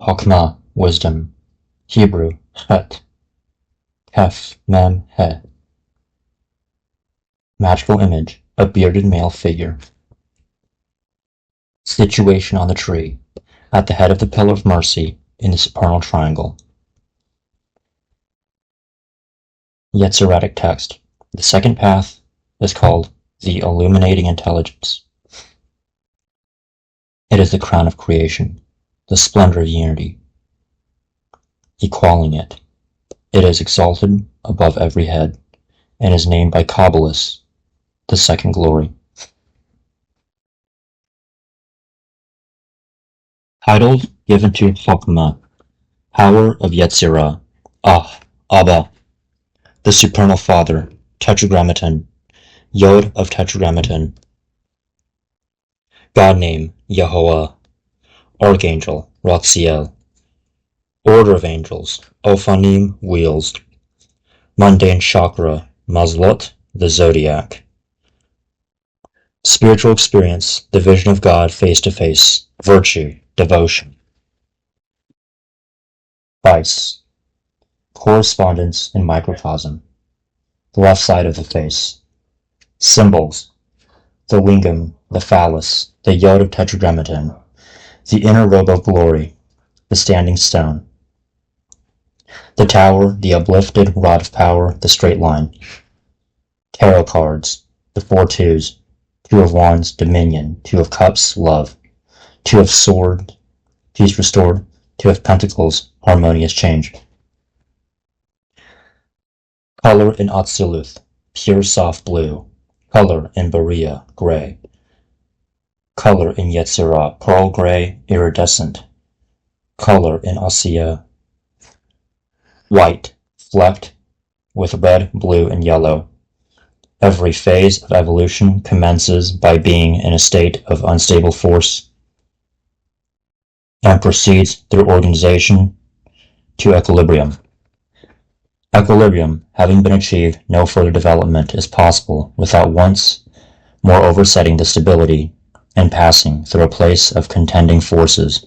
Chokmah, wisdom. Hebrew, chet. Kef, mem, he. Magical image, a bearded male figure. Situation on the tree, at the head of the Pillar of Mercy in the supernal triangle. Yetzeretic text. The second path is called the illuminating intelligence. It is the crown of creation, the splendor of unity, equaling it. It is exalted above every head, and is named by Qabalah the second glory. Titles given to Chokmah, power of Yetzirah, Abba, the supernal Father, Tetragrammaton, Yod of Tetragrammaton, God name, Yehovah, Archangel, Raziel, Order of Angels, Ophanim, Wheels, Mundane Chakra, Mazlot, the Zodiac, Spiritual experience, the vision of God face to face, virtue, devotion. Vice, correspondence in microcosm, the left side of the face. Symbols, the lingam, the phallus, the yod of tetragrammaton, the inner robe of glory, the standing stone, the tower, the uplifted rod of power, the straight line. Tarot cards, the 4 twos, 2 of wands, dominion, 2 of cups, love, 2 of swords, peace restored, 2 of pentacles, harmonious change. Color in Atziluth, pure soft blue. Color in Berea, gray. Color in Yetzirah, pearl gray, iridescent. Color in Asiya, white, flecked with red, blue, and yellow. Every phase of evolution commences by being in a state of unstable force and proceeds through organization to equilibrium. Equilibrium having been achieved, no further development is possible without once more oversetting the stability and passing through a place of contending forces.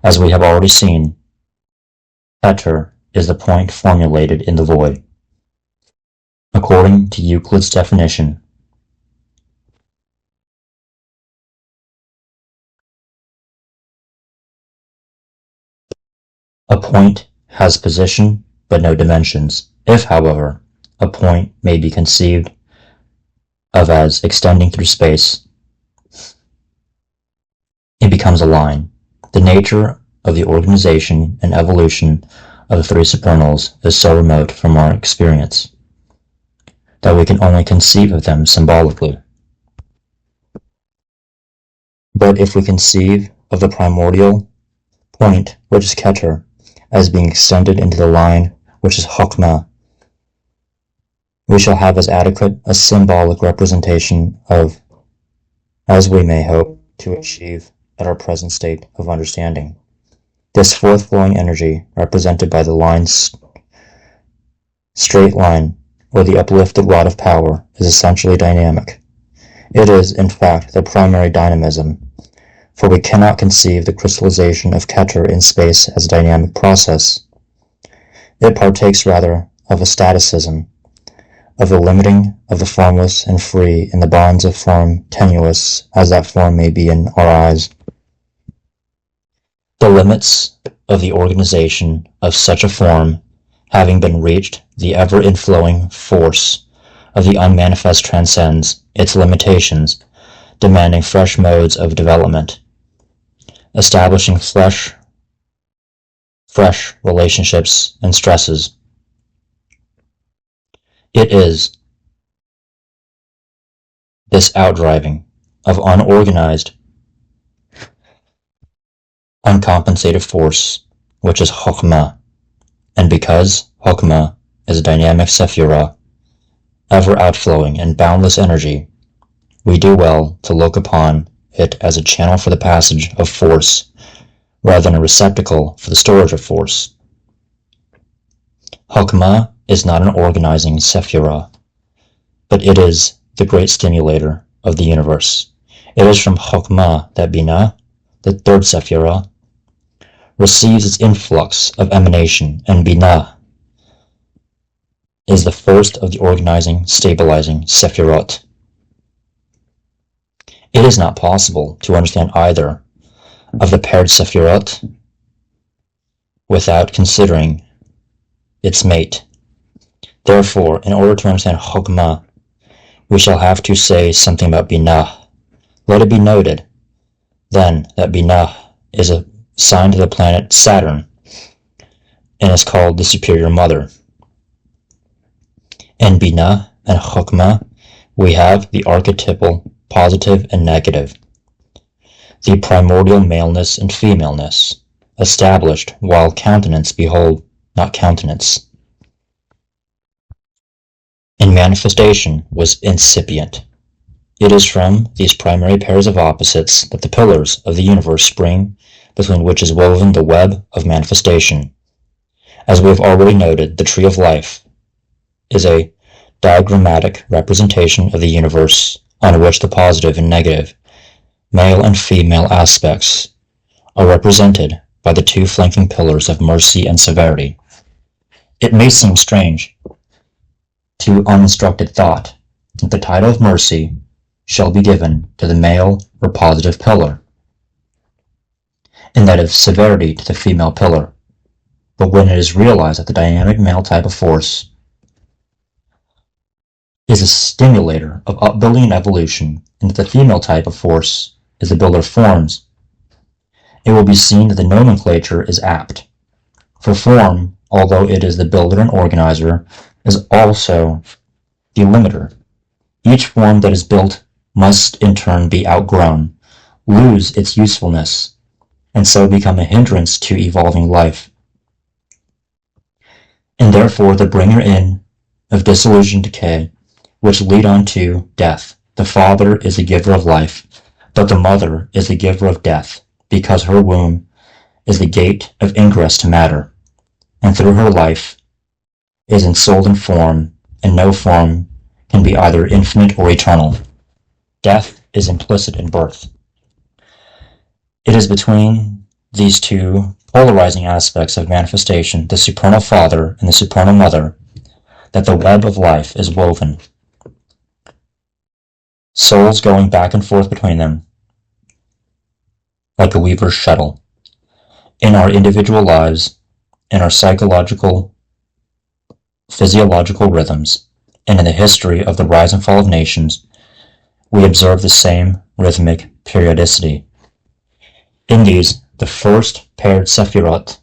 As we have already seen, Keter is the point formulated in the void. According to Euclid's definition, a point has position but no dimensions. If, however, a point may be conceived of as extending through space, it becomes a line. The nature of the organization and evolution of the 3 supernals is so remote from our experience that we can only conceive of them symbolically. But if we conceive of the primordial point, which is Keter, as being extended into the line which is Chokmah, we shall have as adequate a symbolic representation of as we may hope to achieve at our present state of understanding. This forth-flowing energy, represented by the line's straight line, or the uplifted rod of power, is essentially dynamic. It is, in fact, the primary dynamism, for we cannot conceive the crystallization of Keter in space as a dynamic process. It partakes rather of a staticism, of the limiting of the formless and free in the bonds of form, tenuous as that form may be in our eyes. The limits of the organization of such a form having been reached, the ever-inflowing force of the unmanifest transcends its limitations, demanding fresh modes of development, establishing fresh relationships and stresses. It is this outdriving of unorganized, uncompensated force, which is Chokmah, and because Chokmah is a dynamic sephirah, ever outflowing and boundless energy, we do well to look upon it as a channel for the passage of force, rather than a receptacle for the storage of force. Chokmah is not an organizing sephirah, but it is the great stimulator of the universe. It is from Chokmah that Binah, the 3rd sephirah, receives its influx of emanation, and Binah is the first of the organizing, stabilizing Sephirot. It is not possible to understand either of the paired Sephirot without considering its mate. Therefore, in order to understand Chokhmah, we shall have to say something about Binah. Let it be noted, then, that Binah is assigned to the planet Saturn and is called the Superior Mother. In Binah and Chokhmah, we have the archetypal positive and negative, the primordial maleness and femaleness, established while countenance behold not countenance. And manifestation was incipient. It is from these primary pairs of opposites that the pillars of the universe spring, between which is woven the web of manifestation. As we have already noted, the tree of life is a diagrammatic representation of the universe on which the positive and negative, male and female aspects are represented by the two flanking pillars of mercy and severity. It may seem strange to uninstructed thought that the title of mercy shall be given to the male or positive pillar, and that of severity to the female pillar. But when it is realized that the dynamic male type of force is a stimulator of upbuilding and evolution, and that the female type of force is the builder of forms, it will be seen that the nomenclature is apt. For form, although it is the builder and organizer, is also the limiter. Each form that is built must in turn be outgrown, lose its usefulness, and so become a hindrance to evolving life. And therefore the bringer in of dissolution and decay, which lead on to death. The father is the giver of life, but the mother is the giver of death, because her womb is the gate of ingress to matter, and through her life is ensouled in form, and no form can be either infinite or eternal. Death is implicit in birth. It is between these two polarizing aspects of manifestation, the supernal father and the supernal mother, that the web of life is woven. Souls going back and forth between them, like a weaver's shuttle. In our individual lives, in our psychological, physiological rhythms, and in the history of the rise and fall of nations, we observe the same rhythmic periodicity. In these, the first paired Sephirot,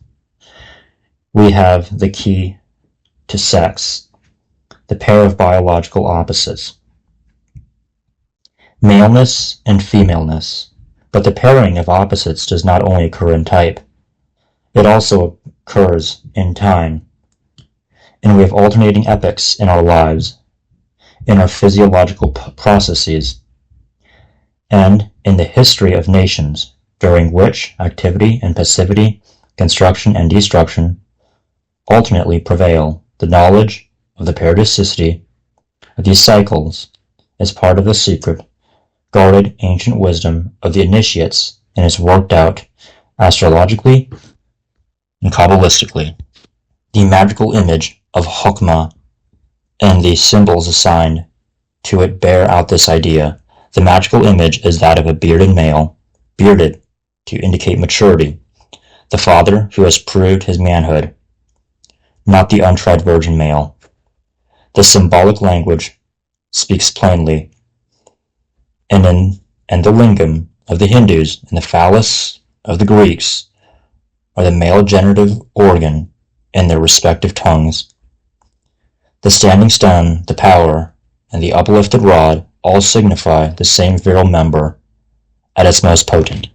we have the key to sex, the pair of biological opposites, maleness and femaleness. But the pairing of opposites does not only occur in type, it also occurs in time. And we have alternating epochs in our lives, in our physiological processes, and in the history of nations, during which activity and passivity, construction and destruction alternately prevail. The knowledge of the periodicity of these cycles is part of the secret, guarded ancient wisdom of the initiates, and is worked out astrologically and Kabbalistically. The magical image of Chokhmah and the symbols assigned to it bear out this idea. The magical image is that of a bearded male, bearded to indicate maturity, the father who has proved his manhood, not the untried virgin male. The symbolic language speaks plainly, and the lingam of the Hindus and the phallus of the Greeks are the male generative organ in their respective tongues. The standing stone, the power, and the uplifted rod all signify the same virile member at its most potent.